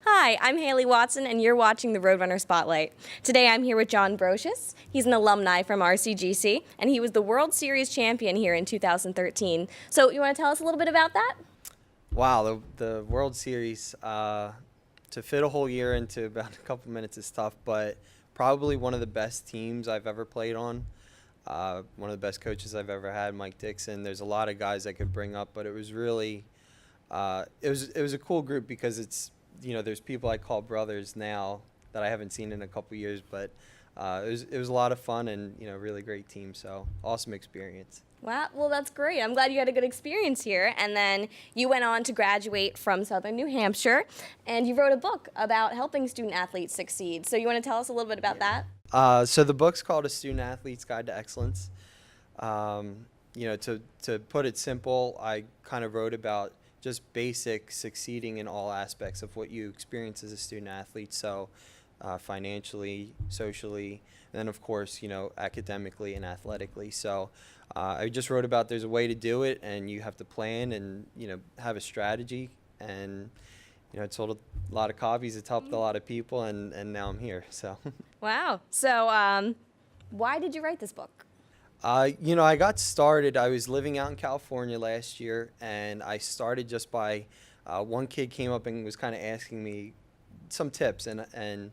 Hi, I'm Haley Watson, and you're watching the Roadrunner Spotlight. Today I'm here with John Brocious. He's an alumni from RCGC, and he was the World Series champion here in 2013. So you want to tell us a little bit about that? Wow, the World Series, to fit a whole year into about a couple minutes is tough, but probably one of the best teams I've ever played on. One of the best coaches I've ever had, Mike Dixon. There's a lot of guys I could bring up, but it was really, it was a cool group because there's people I call brothers now that I haven't seen in a couple years, but it was a lot of fun and really great team. So awesome experience. Wow, well, that's great. I'm glad you had a good experience here. And then you went on to graduate from Southern New Hampshire, and you wrote a book about helping student athletes succeed. So you want to tell us a little bit about that? So the book's called A Student Athlete's Guide to Excellence. To put it simple, I kind of wrote about just basic succeeding in all aspects of what you experience as a student athlete. So financially, socially, and then of course, academically and athletically. So I just wrote about there's a way to do it, and you have to plan and, have a strategy. And, it sold a lot of copies. It's helped a lot of people, and now I'm here. So. Wow. So why did you write this book? I got started. I was living out in California last year, and I started just by one kid came up and was kind of asking me some tips, and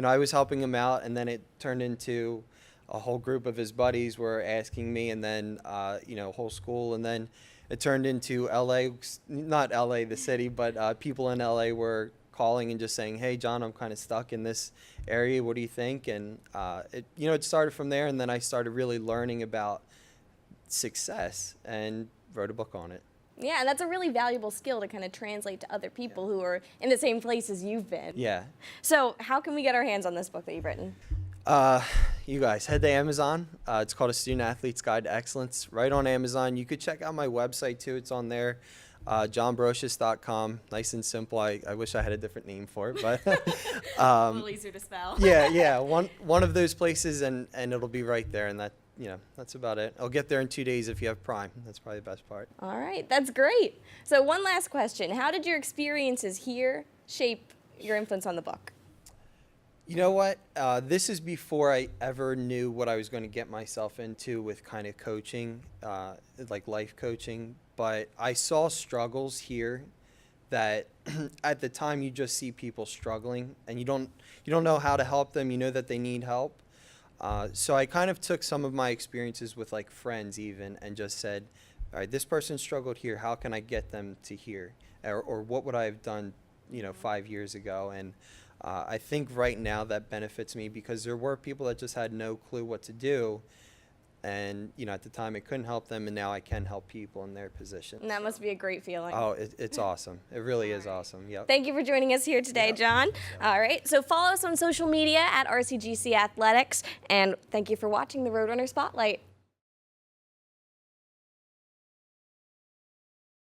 I was helping him out, and then it turned into a whole group of his buddies were asking me, and then whole school, and then it turned into LA, not LA the city, but people in LA were calling and just saying, "Hey John, I'm kind of stuck in this area. What do you think?" And it started from there, and then I started really learning about success and wrote a book on it. Yeah, and that's a really valuable skill to kind of translate to other people who are in the same place as you've been. Yeah. So how can we get our hands on this book that you've written? You guys head to Amazon. It's called A Student Athlete's Guide to Excellence. Right on Amazon. You could check out my website too. It's on there. JohnBrocious.com. Nice and simple. I wish I had a different name for it, but a little easier to spell. yeah. One of those places, and it'll be right there, and that's about it. I'll get there in 2 days if you have Prime. That's probably the best part. All right, that's great. So one last question: how did your experiences here shape your influence on the book? You know what? This is before I ever knew what I was going to get myself into with kind of coaching, like life coaching. But I saw struggles here that at the time you just see people struggling, and you don't know how to help them. You know that they need help. So I kind of took some of my experiences with like friends even and just said, all right, this person struggled here. How can I get them to here? Or what would I have done, 5 years ago? And I think right now that benefits me because there were people that just had no clue what to do. And, at the time it couldn't help them, and now I can help people in their position. And that must be a great feeling. Oh, it's awesome. It really is awesome. Yep. Thank you for joining us here today, John. All right, so follow us on social media at RCGC Athletics, and thank you for watching the Roadrunner Spotlight.